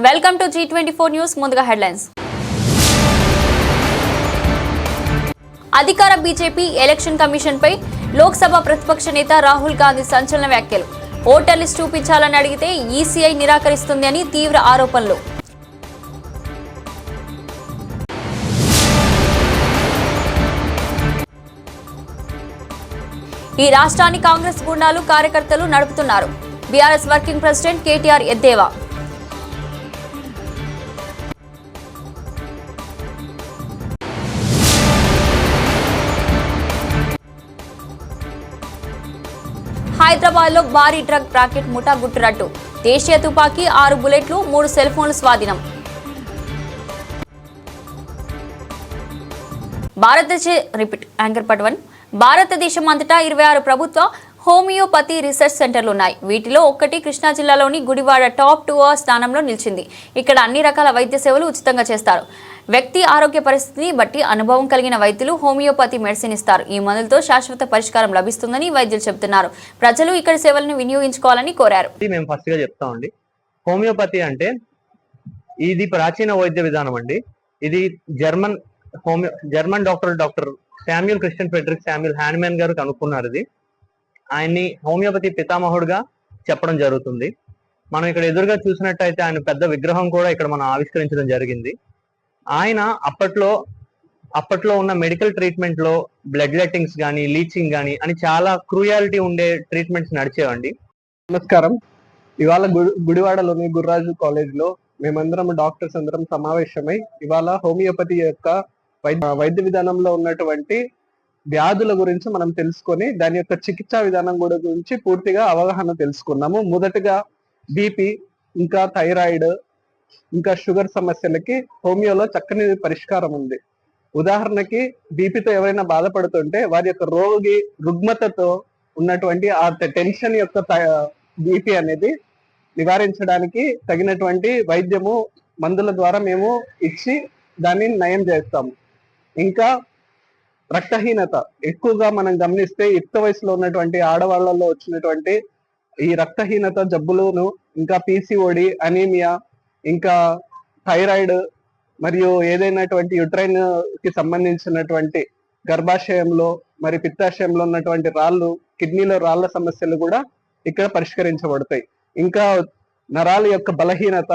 Welcome to G24 news. ముందుగా headlines. అధికార BJP election commission పై లోక్సభ ప్రతిపక్ష నేత రాహుల్ గాంధీ సంచలన వ్యాఖ్యలు. ఓటర్ లిస్ట్ చూపించాలని అడిగితే ఈసీఐ నిరాకరిస్తుంది అని తీవ్ర ఆరోపణలు. ఈ రాష్ట్రాన్ని కాంగ్రెస్ గుండాలు కార్యకర్తలు నడుపుతున్నారు. బీఆర్ఎస్ వర్కింగ్ ప్రెసిడెంట్ కేటీఆర్ ఎద్దేవా. హైదరాబాద్ లో భారీ డ్రగ్ ప్యాకెట్ ముఠా గుట్టురట్టు. దేశీయ తుపాకీ 6 బుల్లెట్లు 3 సెల్ ఫోన్లు స్వాధీనం. భారతదేశం అంతటా 26 ప్రభుత్వ హోమియోపతి రీసెర్చ్ సెంటర్లు ఉన్నాయి. వీటిలో ఒక్కటి కృష్ణా జిల్లాలోని గుడివాడ టాప్ 2 స్థానంలో నిలిచింది. ఇక్కడ అన్ని రకాల వైద్య సేవలు ఉచితంగా చేస్తారు. వ్యక్తి ఆరోగ్య పరిస్థితిని బట్టి అనుభవం కలిగిన వైద్యులు హోమియోపతి మెడిసిన్ ఇస్తారు. ఈ మందులతో శాశ్వత పరిష్కారం లభిస్తుందని వైద్యులు చెబుతున్నారు. ప్రజలు ఇక్కడ సేవలను వినియోగించుకోవాలని కోరారు. మేము ఫస్ట్ గా చెప్తామండి, హోమియోపతి అంటే ఇది ప్రాచీన వైద్య విధానం అండి. ఇది German doctor Samuel Christian Frederick Samuel Hahnemann గారు కనుక్కున్నారు. ఇది ఆయన్ని హోమియోపతి పితామహుడుగా చెప్పడం జరుగుతుంది. మనం ఇక్కడ ఎదురుగా చూసినట్టయితే ఆయన పెద్ద విగ్రహం కూడా ఇక్కడ మనం ఆవిష్కరించడం జరిగింది. ఆయన అప్పట్లో ఉన్న మెడికల్ ట్రీట్మెంట్ లో బ్లడ్ లెట్టింగ్స్ కానీ లీచింగ్ కానీ అని చాలా క్రూయాలిటీ ఉండే ట్రీట్మెంట్స్ నడిచేవండి. నమస్కారం. ఇవాళ గుడివాడలోని గుర్రాజు కాలేజ్ లో మేమందరం డాక్టర్స్ అందరం సమావేశమై ఇవాళ హోమియోపతి యొక్క వైద్య విధానంలో ఉన్నటువంటి వ్యాధుల గురించి మనం తెలుసుకొని దాని యొక్క చికిత్సా విధానం కూడా గురించి పూర్తిగా అవగాహన తెలుసుకున్నాము. మొదటగా బీపీ, ఇంకా థైరాయిడ్, ఇంకా షుగర్ సమస్యలకి హోమియోలో చక్కని పరిష్కారం ఉంది. ఉదాహరణకి బీపీతో ఎవరైనా బాధపడుతుంటే వారి యొక్క రోగి రుగ్మతతో ఉన్నటువంటి ఆ టెన్షన్ యొక్క బీపీ అనేది నివారించడానికి తగినటువంటి వైద్యము మందుల ద్వారా మేము ఇచ్చి దాన్ని నయం చేస్తాము. ఇంకా రక్తహీనత ఎక్కువగా మనం గమనిస్తే యుక్త వయసులో ఉన్నటువంటి ఆడవాళ్లలో వచ్చినటువంటి ఈ రక్తహీనత జబ్బులను, ఇంకా పీసీఓడి, అనీమియా, ఇంకా థైరాయిడ్ మరియు ఏదైనటువంటి యుట్రైన్ కి సంబంధించినటువంటి గర్భాశయంలో మరి పిత్తాశయంలో ఉన్నటువంటి రాళ్ళు, కిడ్నీలో రాళ్ల సమస్యలు కూడా ఇక్కడ పరిష్కరించబడతాయి. ఇంకా నరాల యొక్క బలహీనత,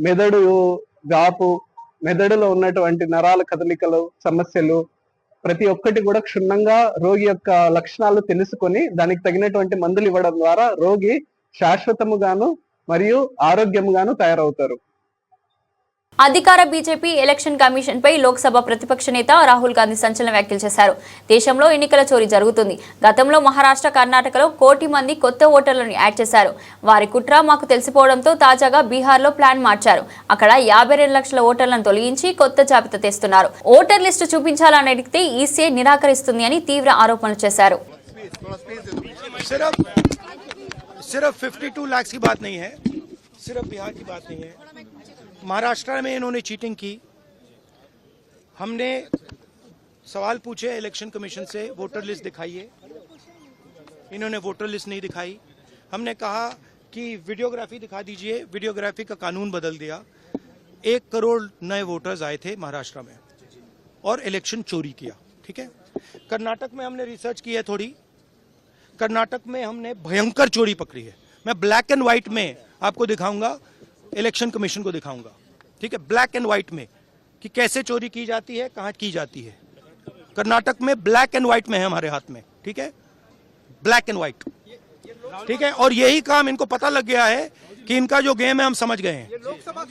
మెదడు గాపు, మెదడులో ఉన్నటువంటి నరాల కదలికలు సమస్యలు ప్రతి ఒక్కటి కూడా క్షుణ్ణంగా రోగి యొక్క లక్షణాలు తెలుసుకొని దానికి తగినటువంటి మందులు ఇవ్వడం ద్వారా రోగి శాశ్వతముగాను మరియు ఆరోగ్యముగాను తయారవుతారు. అధికార బీజేపీ ఎలక్షన్ కమిషన్ పై లోక్సభ ప్రతిపక్ష నేత రాహుల్ గాంధీ సంచలన వ్యాఖ్యలు చేశారు. దేశంలో ఎన్నికల చోరీ జరుగుతుంది. గతంలో మహారాష్ట్ర, కర్ణాటకలో 1 కోటి మంది కొత్త ఓటర్లను యాడ్ చేశారు. వారి కుట్ర మాకు తెలిసిపోవడంతో తాజాగా బీహార్లో ప్లాన్ మార్చారు. అక్కడ 52 లక్షల ఓటర్లను తొలగించి కొత్త జాబితా తెస్తున్నారు. ఓటర్ లిస్టు చూపించాలని అడిగితే ఈసీఐ నిరాకరిస్తుంది అని తీవ్ర ఆరోపణలు చేశారు. सिर्फ 52 लाख की बात नहीं है, सिर्फ बिहार की बात नहीं है. महाराष्ट्र में इन्होंने चीटिंग की. हमने सवाल पूछे इलेक्शन कमीशन से, वोटर लिस्ट दिखाइए. इन्होंने वोटर लिस्ट नहीं दिखाई. हमने कहा कि वीडियोग्राफी दिखा दीजिए. वीडियोग्राफी का कानून बदल दिया. 1 करोड़ नए वोटर्स आए थे महाराष्ट्र में और इलेक्शन चोरी किया. ठीक है. कर्नाटक में हमने रिसर्च की है थोड़ी. कर्नाटक में हमने भयंकर चोरी पकड़ी है. मैं ब्लैक एंड व्हाइट में आपको दिखाऊंगा, इलेक्शन कमीशन को दिखाऊंगा. ठीक है, ब्लैक एंड व्हाइट में कि कैसे चोरी की जाती है, कहां की जाती है. कर्नाटक में ब्लैक एंड व्हाइट में है हमारे हाथ में. ठीक है, ब्लैक एंड व्हाइट. ठीक है, और यही काम इनको पता लग गया है कि इनका जो गेम है हम समझ गए हैं.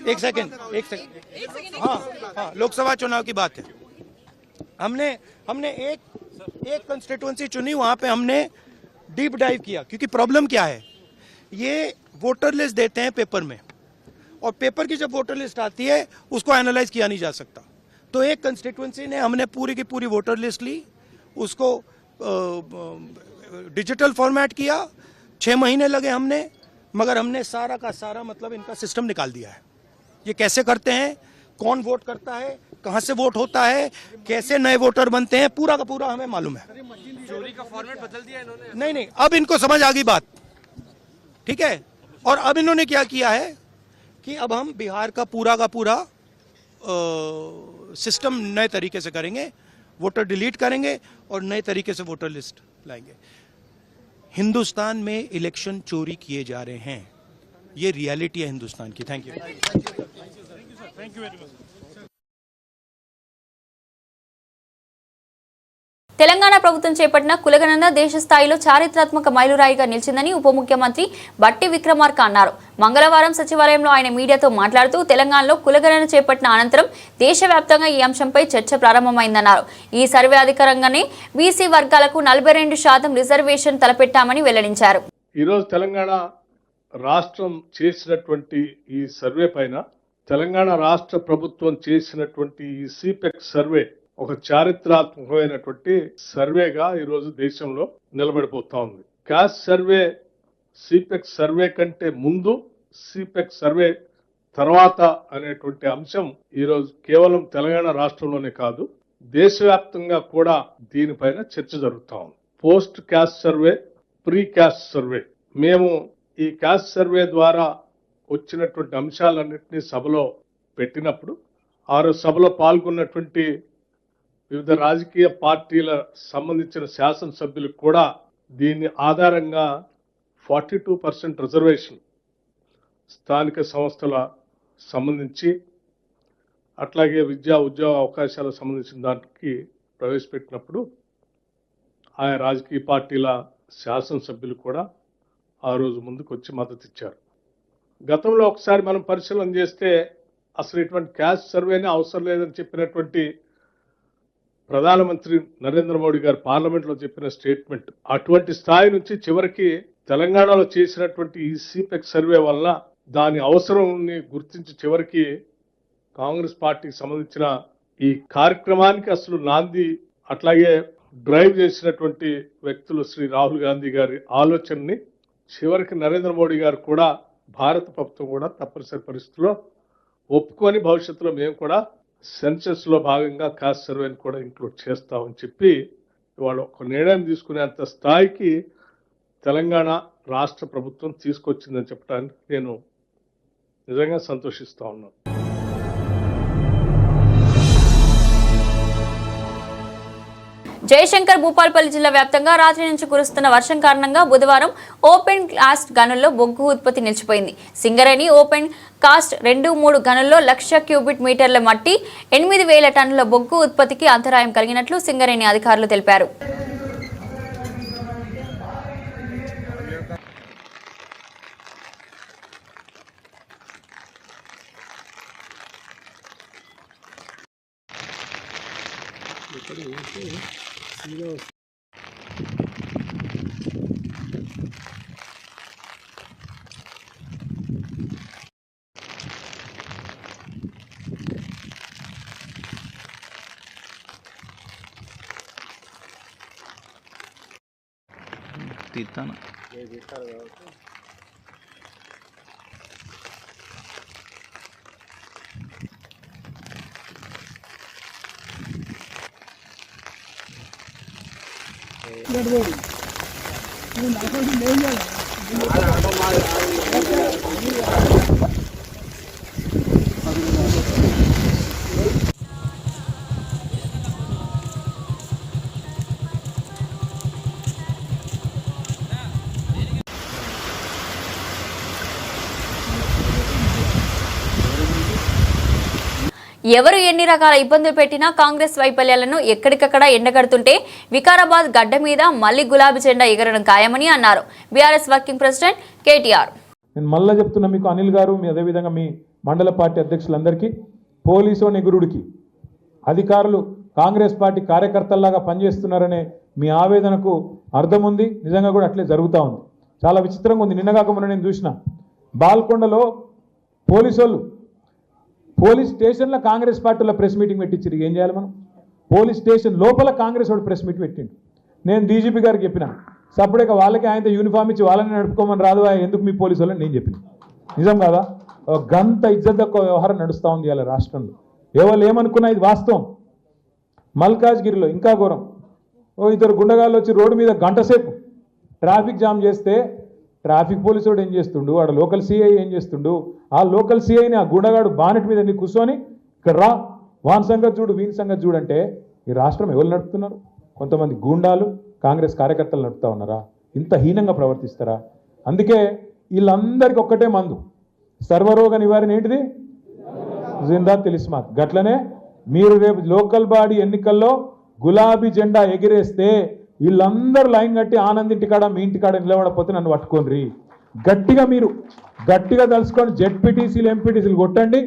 एक सेकेंड. हाँ, लोकसभा चुनाव की बात है. हमने एक कंस्टिट्यूएंसी चुनी, वहां पे हमने डीप डाइव किया. क्योंकि प्रॉब्लम क्या है, ये वोटर लिस्ट देते हैं पेपर में, और पेपर की जब वोटर लिस्ट आती है उसको एनालाइज किया नहीं जा सकता. तो एक कंस्टिट्यूएंसी ने हमने पूरी की पूरी वोटर लिस्ट ली, उसको डिजिटल फॉर्मेट किया. 6 महीने लगे हमने, मगर हमने सारा का सारा मतलब इनका सिस्टम निकाल दिया है. ये कैसे करते हैं, कौन वोट करता है, कहां से वोट होता है, कैसे नए वोटर बनते हैं, पूरा का पूरा हमें मालूम है. चोरी का फॉर्मेट बदल दिया इन्होंने. नहीं, अब इनको समझ आ गई बात. ठीक है, और अब इन्होंने क्या किया है, कि अब हम बिहार का पूरा सिस्टम नए तरीके से करेंगे, वोटर डिलीट करेंगे और नए तरीके से वोटर लिस्ट लाएंगे। हिंदुस्तान में इलेक्शन चोरी किए जा रहे हैं, ये रियलिटी है हिंदुस्तान की। Thank you. తెలంగాణ ప్రభుత్వం చేపట్టిన కులగణన దేశ స్థాయిలో చారిత్రాత్మక మైలురాయిగా నిలిచిందని ఉప ముఖ్యమంత్రి బట్టి విక్రమార్క అన్నారు. మంగళవారం సచివాలయంలో ఆయన మీడియాతో మాట్లాడుతూ తెలంగాణలో కులగణన చేపట్టిన అనంతరం దేశవ్యాప్తంగా ఈ అంశంపై చర్చ ప్రారంభమైందన్నారు. ఈ సర్వే ఆధారంగానే బీసీ వర్గాలకు 42% రిజర్వేషన్ తలపెట్టామని వెల్లడించారు. ఈరోజు తెలంగాణ రాష్ట్రం చేసినటువంటి ఈ సర్వే పైన తెలంగాణ రాష్ట్ర ప్రభుత్వం చేసినటువంటి ఈ సిపెక్ సర్వే ఒక చారిత్రాత్మకమైనటువంటి సర్వేగా ఈరోజు దేశంలో నిలబడిపోతా ఉంది. క్యాస్ట్ సర్వే సిపెక్ సర్వే కంటే ముందు, సిపెక్ సర్వే తర్వాత అనేటువంటి అంశం ఈరోజు కేవలం తెలంగాణ రాష్ట్రంలోనే కాదు, దేశవ్యాప్తంగా కూడా దీనిపైన చర్చ జరుగుతా ఉంది. Post caste survey, pre caste survey. మేము ఈ క్యాస్ట్ సర్వే ద్వారా వచ్చినటువంటి అంశాలన్నింటినీ సభలో పెట్టినప్పుడు ఆ రోజు సభలో పాల్గొన్నటువంటి వివిధ రాజకీయ పార్టీల సంబంధించిన శాసనసభ్యులకు కూడా దీని ఆధారంగా 42% రిజర్వేషన్ స్థానిక సంస్థల సంబంధించి, అట్లాగే విద్యా ఉద్యోగ అవకాశాలకు సంబంధించిన దానికి ప్రవేశపెట్టినప్పుడు ఆయా రాజకీయ పార్టీల శాసనసభ్యులు కూడా ఆ రోజు ముందుకు వచ్చి మద్దతు ఇచ్చారు. గతంలో ఒకసారి మనం పరిశీలన చేస్తే అసలు ఇటువంటి క్యాస్ట్ సర్వేనే అవసరం లేదని చెప్పినటువంటి ప్రధానమంత్రి నరేంద్ర మోడీ గారు పార్లమెంట్లో చెప్పిన స్టేట్మెంట్, అటువంటి స్థాయి నుంచి చివరికి తెలంగాణలో చేసినటువంటి ఈ సిపెక్ సర్వే వల్ల దాని అవసరాన్ని గుర్తించి చివరికి కాంగ్రెస్ పార్టీకి సంబంధించిన ఈ కార్యక్రమానికి అసలు నాంది అట్లాగే డ్రైవ్ చేసినటువంటి వ్యక్తులు శ్రీ రాహుల్ గాంధీ గారి ఆలోచనని చివరికి నరేంద్ర మోడీ గారు కూడా, భారత ప్రభుత్వం కూడా తప్పనిసరి పరిస్థితుల్లో ఒప్పుకొని భవిష్యత్తులో మేము కూడా సెన్సస్ లో భాగంగా కాస్ట్ సర్వేని కూడా ఇంక్లూడ్ చేస్తామని చెప్పి ఇవాళ ఒక నిర్ణయం తీసుకునేంత స్థాయికి తెలంగాణ రాష్ట్ర ప్రభుత్వం తీసుకొచ్చిందని చెప్పడానికి నేను నిజంగా సంతోషిస్తా ఉన్నాను. జయశంకర్ భూపాల్పల్లి జిల్లా వ్యాప్తంగా రాత్రి నుంచి కురుస్తున్న వర్షం కారణంగా బుధవారం ఓపెన్ కాస్ట్ గనుల్లో బొగ్గు ఉత్పత్తి నిలిచిపోయింది. సింగరేణి ఓపెన్ కాస్ట్ 2-3 గనుల్లో 1,00,000 క్యూబిక్ మీటర్ల మట్టి, 8,000 టన్నుల బొగ్గు ఉత్పత్తికి అంతరాయం కలిగినట్లు సింగరేణి అధికారులు తెలిపారు. తీర్తాను ఎవరు ఎన్ని రకాల ఇబ్బందులు పెట్టినా కాంగ్రెస్ వైఫల్యాలను ఎక్కడికక్కడ ఎండగడుతుంటే వికారాబాద్ గడ్డ మీద మళ్లీ గులాబీ జెండా ఎగరడం ఖాయమని అన్నారు బీఆర్ఎస్ వర్కింగ్ ప్రెసిడెంట్ కేటీఆర్. నేను మళ్ళీ చెప్తున్నా మీకు అనిల్ గారు, మీ అదేవిధంగా మీ మండల పార్టీ అధ్యక్షులందరికీ, పోలీసు నెగురుడికి అధికారులు కాంగ్రెస్ పార్టీ కార్యకర్తల్లాగా పనిచేస్తున్నారనే మీ ఆవేదనకు అర్థం ఉంది. నిజంగా కూడా అట్లే జరుగుతూ ఉంది. చాలా విచిత్రంగా ఉంది. నిన్నగాక మొన్న నేను చూసిన బాల్కొండలో పోలీస్ స్టేషన్లో కాంగ్రెస్ పార్టీలో ప్రెస్ మీటింగ్ పెట్టించారు. ఏం చేయాలి మనం? పోలీస్ స్టేషన్ లోపల కాంగ్రెస్ వాడు ప్రెస్ మీట్ పెట్టిండు. నేను డీజీపీ గారికి చెప్పిన, సపరేట్గా వాళ్ళకి ఆయనతో యూనిఫామ్ ఇచ్చి వాళ్ళని నడుపుకోమని రాదు, ఎందుకు మీ పోలీసు వాళ్ళని నేను చెప్పిన. నిజం కాదా? గంత ఇజ్జత్ వ్యవహారం నడుస్తూ ఉంది ఇలా రాష్ట్రంలో. ఎవరు ఏమనుకున్నా ఇది వాస్తవం. మల్కాజ్గిరిలో ఇంకా ఘోరం. ఇద్దరు గుండగాళ్ళు వచ్చి రోడ్డు మీద గంట సేపు ట్రాఫిక్ జామ్ చేస్తే ట్రాఫిక్ పోలీసు వాడు ఏం చేస్తుండు, వాడు లోకల్ సిఐ ఏం చేస్తుండు, ఆ లోకల్ సిఐని ఆ గుండగాడు బానెట్ మీద నీ కూర్చొని ఇక్కడ రా వాన్ సంగతి చూడు వీని సంగతి చూడంటే ఈ రాష్ట్రం ఎవరు నడుపుతున్నారు? కొంతమంది గూండాలు కాంగ్రెస్ కార్యకర్తలు నడుపుతా ఉన్నారా? ఇంత హీనంగా ప్రవర్తిస్తారా? అందుకే వీళ్ళందరికీ ఒక్కటే మందు, సర్వరోగ నివారణ ఏంటిది? జిందా తిలిస్మాత్. గట్లనే మీరు రేపు లోకల్ బాడీ ఎన్నికల్లో గులాబీ జెండా ఎగిరేస్తే వీళ్ళందరూ లైన్ కట్టి ఆనంద్ ఇంటికాడ మీ ఇంటికాడ నిలబడకపోతే నన్ను పట్టుకోండి. గట్టిగా మీరు గట్టిగా తలుసుకొని జెడ్పీటీసీలు ఎంపీటీసీలు కొట్టండి.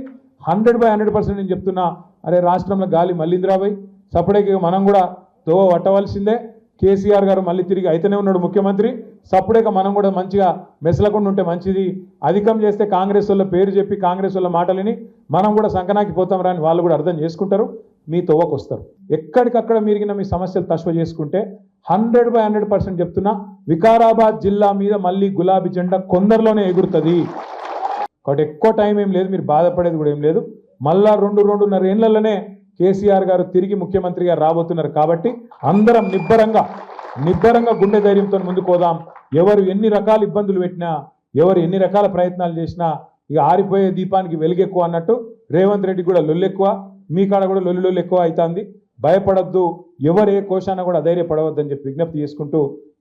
100% నేను చెప్తున్నా. అరే రాష్ట్రంలో గాలి మళ్ళీందిరాబాయ్, సపరేట్గా మనం కూడా తో పట్టవలసిందే. కేసీఆర్ గారు మళ్ళీ తిరిగి అయితేనే ఉన్నాడు ముఖ్యమంత్రి. సపరేట్గా మనం కూడా మంచిగా మెసలకుండా ఉంటే మంచిది. అధికం చేస్తే కాంగ్రెస్ వాళ్ళ పేరు చెప్పి కాంగ్రెస్ వాళ్ళ మాటలని మనం కూడా సంకనాకి పోతాం రాని వాళ్ళు కూడా అర్థం చేసుకుంటారు, మీ తోవకు వస్తారు. ఎక్కడికక్కడ మీరిగిన మీ సమస్యలు తశ్వ చేసుకుంటే 100% చెప్తున్నా, వికారాబాద్ జిల్లా మీద మళ్ళీ గులాబీ జెండా కొందరిలోనే ఎగురుతుంది. కాబట్టి ఎక్కువ టైం ఏం లేదు, మీరు బాధపడేది కూడా ఏం లేదు. మళ్ళా 2-2.5 ఏళ్లలోనే కేసీఆర్ గారు తిరిగి ముఖ్యమంత్రిగా రాబోతున్నారు. కాబట్టి అందరం నిబ్బరంగా గుండె ధైర్యంతో ముందుకు పోదాం. ఎవరు ఎన్ని రకాల ఇబ్బందులు పెట్టినా, ఎవరు ఎన్ని రకాల ప్రయత్నాలు చేసినా ఇక ఆరిపోయే దీపానికి వెలుగెక్కువ అన్నట్టు రేవంత్ రెడ్డి కూడా లొల్లెక్కువ, మీ కాడ కూడా లొల్లి ఎక్కువ అవుతుంది. భయపడద్దు, ఎవరు ఏ కోశాన కూడా అధైర్యపడవద్దని చెప్పి విజ్ఞప్తి చేసుకుంటూ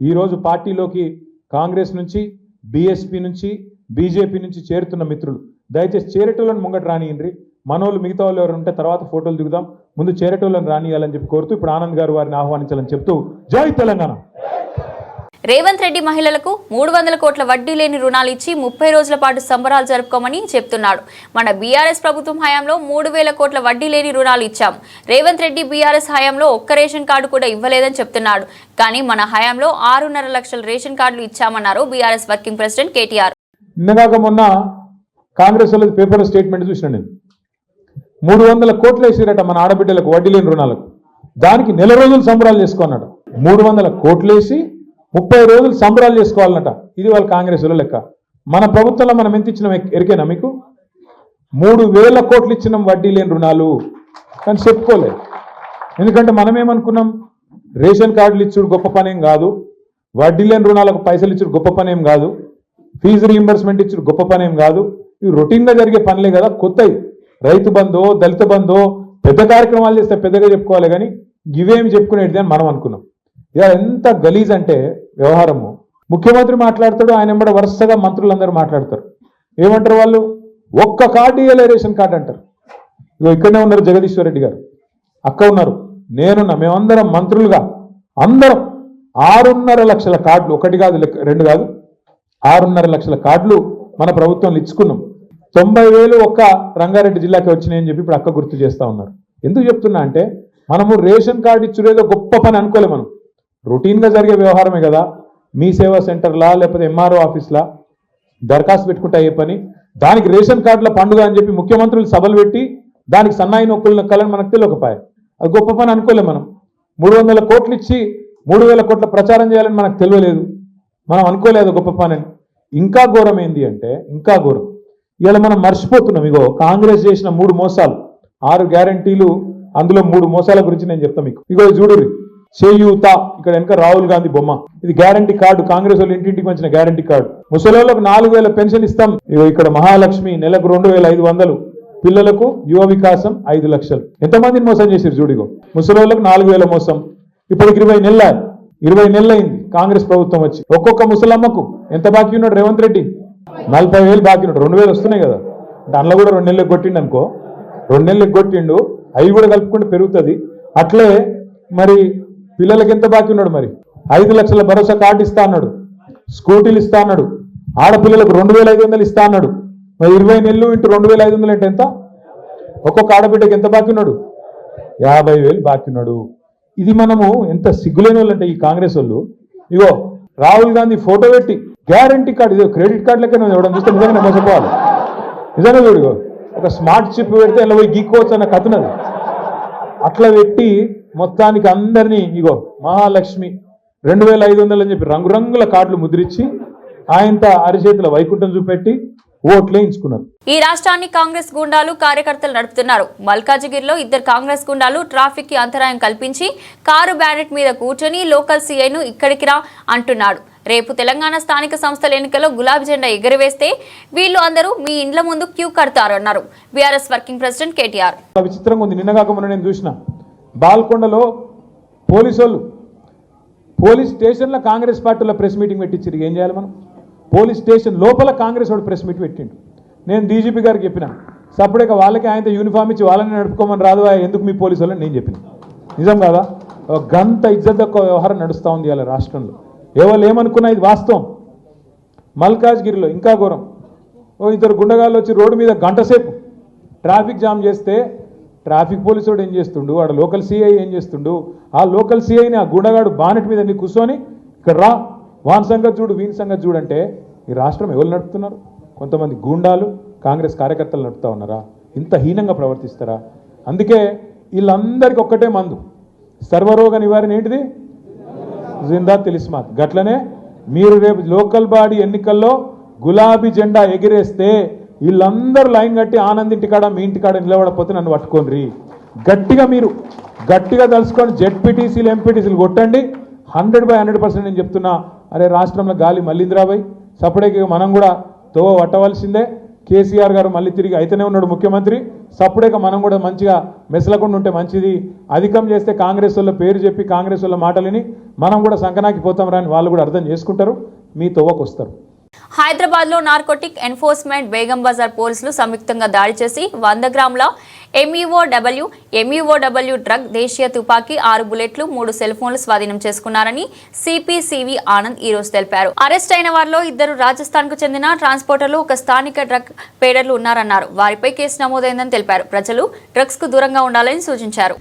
ఈరోజు పార్టీలోకి కాంగ్రెస్ నుంచి, బీఎస్పీ నుంచి, బీజేపీ నుంచి చేరుతున్న మిత్రులు దయచేసి చేరేటోళ్ళని ముంగట రానియండి. మనోళ్ళు మిగతా వాళ్ళు ఎవరు ఉంటే తర్వాత ఫోటోలు దిగుదాం, ముందు చేరేటోళ్ళని రానియాలని చెప్పి కోరుతూ ఇప్పుడు ఆనంద్ గారు వారిని ఆహ్వానించాలని చెప్తూ జై తెలంగాణ. రేవంత్ రెడ్డి మహిళలకు 300 కోట్ల వడ్డీ లేని రుణాలు ఇచ్చి 30 రోజుల పాటు సంబరాలు జరుపుకోమని చెప్తున్నాడు. మన బీఆర్ఎస్ ప్రభుత్వం హయాంలో 3000 కోట్ల వడ్డీ లేని రుణాలు ఇచ్చాం. రేవంత్ రెడ్డి బీఆర్ఎస్ హయాంలో ఒక్క రేషన్ కార్డు కూడా ఇవ్వలేదని చెప్తున్నాడు. కానీ మన హయాంలో 6.5 లక్షల రేషన్ కార్డులు ఇచ్చామన్నారు బీఆర్ఎస్ వర్కింగ్ ప్రెసిడెంట్ కేటీఆర్. నిన్నగాక మొన్న కాంగ్రెస్ వాళ్ళది పేపర్ స్టేట్మెంట్ చూసిన నేను, 300 కోట్లు వేసిరట మన ఆడబిడ్డలకు వడ్డీ లేని రుణాలకు. దానికి నెల రోజులు సంబరాలు చేసుకున్నాడు. 300 కోట్లు వేసి 30 రోజులు సంబరాలు చేసుకోవాలన్నట. ఇది వాళ్ళ కాంగ్రెస్ వాళ్ళ లెక్క. మన ప్రభుత్వంలో మనం ఎంత ఇచ్చినాం ఎరికేనా మీకు? 3000 కోట్లు ఇచ్చినాం వడ్డీ లేని రుణాలు, కానీ చెప్పుకోలేదు. ఎందుకంటే మనం ఏమనుకున్నాం, రేషన్ కార్డులు ఇచ్చుడు గొప్ప పనేం కాదు, వడ్డీ లేని రుణాలకు పైసలు ఇచ్చుడు గొప్ప పనేం కాదు, ఫీజు రీయింబర్స్మెంట్ ఇచ్చుడు గొప్ప పనేం కాదు, ఇవి రొటీన్గా జరిగే పనులే కదా. కొత్తవి రైతు బంధో దళిత బంధో పెద్ద కార్యక్రమాలు చేస్తే పెద్దగా చెప్పుకోవాలి, కానీ ఇవేమి చెప్పుకునేది అని మనం అనుకున్నాం. ఇక ఎంత గలీజ్ అంటే వ్యవహారము. ముఖ్యమంత్రి మాట్లాడతాడు, ఆయన వెంబడ వరుసగా మంత్రులందరూ మాట్లాడతారు. ఏమంటారు వాళ్ళు? ఒక్క కార్డు ఇవ్వలే రేషన్ కార్డు అంటారు. ఇగో ఇక్కడనే ఉన్నారు జగదీశ్వర్ రెడ్డి గారు, అక్క ఉన్నారు, నేనున్నా, మేమందరం మంత్రులుగా అందరం 6.5 లక్షల కార్డులు, ఒకటి కాదు రెండు కాదు, 6.5 లక్షల కార్డులు మన ప్రభుత్వంలో ఇచ్చుకున్నాం. 90,000 ఒక్క రంగారెడ్డి జిల్లాకి వచ్చినాయని చెప్పి ఇప్పుడు అక్క గుర్తు చేస్తూ ఉన్నారు. ఎందుకు చెప్తున్నా అంటే, మనము రేషన్ కార్డు ఇచ్చుడేదో గొప్ప పని అనుకోలే, మనం రొటీన్గా జరిగే వ్యవహారమే కదా. మీ సేవా సెంటర్లా లేకపోతే ఎంఆర్ఓ ఆఫీస్లా దరఖాస్తు పెట్టుకుంటే అయ్యే పని. దానికి రేషన్ కార్డుల పండుగ అని చెప్పి ముఖ్యమంత్రులు సభలు పెట్టి దానికి సన్నాయి నొక్కులు నొక్కాలని మనకు తెలియకపోయా. అది గొప్ప పని అనుకోలే మనం. 300 కోట్లు ఇచ్చి 3000 కోట్ల ప్రచారం చేయాలని మనకు తెలియలేదు, మనం అనుకోలేదు గొప్ప పని అని. ఇంకా ఘోరం ఏంది అంటే, ఇంకా ఘోరం ఇలా మనం మర్చిపోతున్నాం. ఇగో కాంగ్రెస్ చేసిన 3 మోసాలు, 6 గ్యారంటీలు, అందులో 3 మోసాల గురించి నేను చెప్తాను మీకు. ఇగో చూడుర్రి, చేయూత, ఇక్కడ వెనక రాహుల్ గాంధీ బొమ్మ, ఇది గ్యారంటీ కార్డు, కాంగ్రెస్ వాళ్ళు ఇంటింటికి వచ్చిన గ్యారంటీ కార్డు. ముసలోళ్ళకు 4000 పెన్షన్ ఇస్తాం. ఇగో ఇక్కడ మహాలక్ష్మి నెలకు 2500, పిల్లలకు యువ వికాసం 5 లక్షలు. ఎంతమందిని మోసం చేశారు చూడిగో. ముసలోళ్ళకు 4000 మోసం. ఇప్పటికి 20 నెలలు అయింది కాంగ్రెస్ ప్రభుత్వం వచ్చి. ఒక్కొక్క ముసలమ్మకు ఎంత బాకీ ఉన్నాడు రేవంత్ రెడ్డి? 40,000 బాకీ ఉన్నాడు. 2,000 వస్తున్నాయి కదా, దానిలో కూడా 2 నెలలకు కొట్టిండు అనుకో, 2 నెలలకు కొట్టిండు, అవి కూడా కలుపుకుంటే పెరుగుతుంది. అట్లే మరి పిల్లలకి ఎంత బాకీ ఉన్నాడు? మరి 5 లక్షల భరోసా కార్డు ఇస్తా అన్నాడు, స్కూటీలు ఇస్తా అన్నాడు, ఆడపిల్లలకు 2,500 ఇస్తా అన్నాడు. మరి 20 నెలలు ఇంటూ 2,500 అంటే ఎంత? ఒక్కొక్క ఆడబిడ్డకి ఎంత బాకీ ఉన్నాడు? 50,000 బాకీ ఉన్నాడు. ఇది మనము ఎంత సిగ్గులేని వాళ్ళు అంటే ఈ కాంగ్రెస్ వాళ్ళు. ఇగో రాహుల్ గాంధీ ఫోటో పెట్టి గ్యారంటీ కార్డు, ఇదో క్రెడిట్ కార్డు లెక్క ఇవ్వడం చూస్తే నిజంగా మోసపోవాలి. నిజంగా చూడు, ఒక స్మార్ట్ చిప్ పెడితే ఇలా పోయి గీక్కోవచ్చు అన్న కథనది. అట్లా పెట్టి మొత్తానికి అందరినీ ఇగో మహాలక్ష్మి 2,500 అని చెప్పి రంగురంగుల కార్డులు ముద్రించి ఆయనతో అరిచేతుల వైకుంఠం చూపెట్టి ఓట్లేయించుకున్నారు. ఈ రాష్ట్రాన్ని కాంగ్రెస్ గుండాలు కార్యకర్తలు నడుపుతున్నారు. మల్కాజిగిరిలో 2 కాంగ్రెస్ గుండాలు ట్రాఫిక్ కి అంతరాయం కల్పించి కారు బ్యానెట్ మీద కూర్చొని లోకల్ సీఐను ఇక్కడికి రా అంటున్నాడు. రేపు తెలంగాణ స్థానిక సంస్థల ఎన్నికల్లో గులాబీ జెండా ఎగురవేస్తే వీళ్ళు అందరూ మీ ఇండ్ల ముందు క్యూ కడతారు అన్నారు బీఆర్ఎస్ వర్కింగ్ ప్రెసిడెంట్ కేటీఆర్. విచిత్రంగా ఉంది. నిన్నగాక మొన్న నేను చూసిన బాల్కొండలో పోలీస్ స్టేషన్లో కాంగ్రెస్ పార్టీలో ప్రెస్ మీటింగ్ పెట్టించారు. ఏం చేయాలి మనం? పోలీస్ స్టేషన్ లోపల కాంగ్రెస్ వాడు ప్రెస్ మీట్ పెట్టిండు. నేను డీజీపీ గారికి చెప్పిన, సపరేట్గా వాళ్ళకి ఆయనతో యూనిఫామ్ ఇచ్చి వాళ్ళని నడుపుకోమని రాదు, ఎందుకు మీ పోలీసు వాళ్ళని నేను చెప్పిన. నిజం కాదా? గంత ఇజ్జత్ వ్యవహారం నడుస్తూ ఉంది ఇవాళ రాష్ట్రంలో. ఎవరు ఏమనుకున్నా ఇది వాస్తవం. మల్కాజ్గిరిలో ఇంకా ఘోరం. ఇద్దరు గుండగాళ్ళు వచ్చి రోడ్డు మీద గంట సేపు ట్రాఫిక్ జామ్ చేస్తే ట్రాఫిక్ పోలీసు వాడు ఏం చేస్తుండు, వాడు లోకల్ సిఐ ఏం చేస్తుండు, ఆ లోకల్ సిఐని ఆ గుండగాడు బానెట్ మీద నీ కూర్చొని ఇక్కడ రా, వాన్ సంగతి చూడు, వీని సంగతి చూడంటే ఈ రాష్ట్రం ఎవరు నడుపుతున్నారు? కొంతమంది గూండాలు కాంగ్రెస్ కార్యకర్తలు నడుపుతా ఉన్నారా? ఇంత హీనంగా ప్రవర్తిస్తారా? అందుకే వీళ్ళందరికీ ఒక్కటే మందు, సర్వరోగ నివారణ ఏంటిది? జిందా తిలిస్మాత్. గట్లనే మీరు రేపు లోకల్ బాడీ ఎన్నికల్లో గులాబీ జెండా ఎగిరేస్తే వీళ్ళందరూ లైన్ కట్టి ఆనంద్ ఇంటికాడ మీ ఇంటికాడ నిలబడకపోతే నన్ను పట్టుకోండి. మీరు గట్టిగా తలుసుకొని జెడ్పీటీసీలు ఎంపీటీసీలు కొట్టండి. 100% నేను చెప్తున్నా. అరే రాష్ట్రంలో గాలి మళ్ళీందిరాబాయ్, సపరేట్గా మనం కూడా తోవ పట్టవలసిందే. కేసీఆర్ గారు మళ్ళీ తిరిగి అయితేనే ఉన్నాడు ముఖ్యమంత్రి. సపరేట్గా మనం కూడా మంచిగా మెసలకుండా ఉంటే మంచిది. అధికం చేస్తే కాంగ్రెస్ వాళ్ళ పేరు చెప్పి కాంగ్రెస్ వాళ్ళ మాటలని మనం కూడా సంకనాకి పోతాం రా అని వాళ్ళు కూడా అర్థం చేసుకుంటారు, మీ తోవకు వస్తారు. హైదరాబాద్ లో నార్కోటిక్ ఎన్ఫోర్స్మెంట్ బేగం బజార్ పోలీసులు సంయుక్తంగా దాడి చేసి 100 గ్రాముల ఎంఈఓడబ్ల్యూ డ్రగ్, దేశీయ తుపాకీ, 6 బుల్లెట్లు, 3 సెల్ ఫోన్లు స్వాధీనం చేసుకున్నారని సిపి ఆనంద్ ఈ రోజు తెలిపారు. అరెస్ట్ అయిన వారిలో 2 రాజస్థాన్ కు చెందిన ట్రాన్స్పోర్టర్లు, 1 స్థానిక డ్రగ్ పేడర్లు ఉన్నారన్నారు. వారిపై కేసు నమోదైందని తెలిపారు. ప్రజలు డ్రగ్స్ కు దూరంగా ఉండాలని సూచించారు.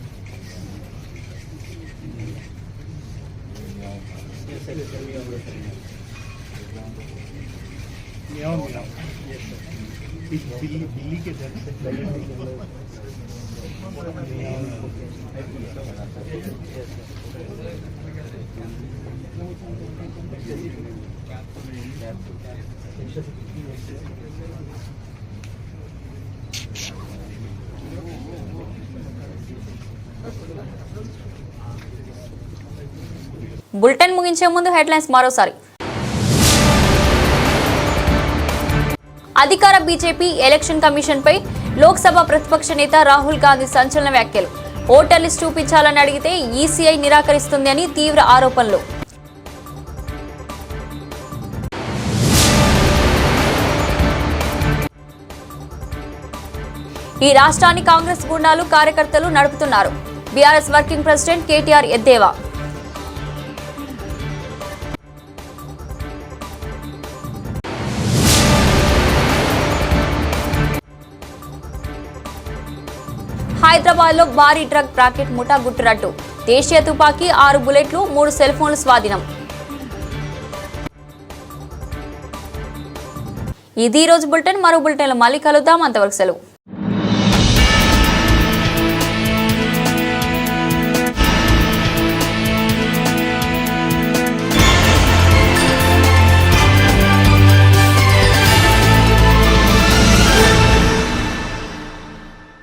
బులెటిన్ ముగించే ముందు హెడ్లైన్స్ మరోసారి. అధికార బీజేపీ ఎలక్షన్ కమిషన్ పై లోక్సభ ప్రతిపక్ష నేత రాహుల్ గాంధీ సంచలన వ్యాఖ్యలు. ఓటర్ లిస్ట్ చూపించాలని అడిగితే ఈసీఐ నిరాకరిస్తుంది అని తీవ్ర ఆరోపణలు. ఈ రాష్ట్రాన్ని కాంగ్రెస్ గుండాలు, కార్యకర్తలు నడుపుతున్నారు. బీఆర్ఎస్ వర్కింగ్ ప్రెసిడెంట్ కేటీఆర్ ఎద్దేవా. హైదరాబాద్ లో భారీ డ్రగ్ ప్యాకెట్ ముఠా గుట్టురట్టు. దేశీయ తుపాకీ, 6 బుల్లెట్లు, 3 సెల్ ఫోన్లు స్వాధీనం. ఇది ఈ రోజు బులెటిన్. మరో బులెటిన్లో మళ్ళీ కలుద్దాం. అంతవరకు సెలవు.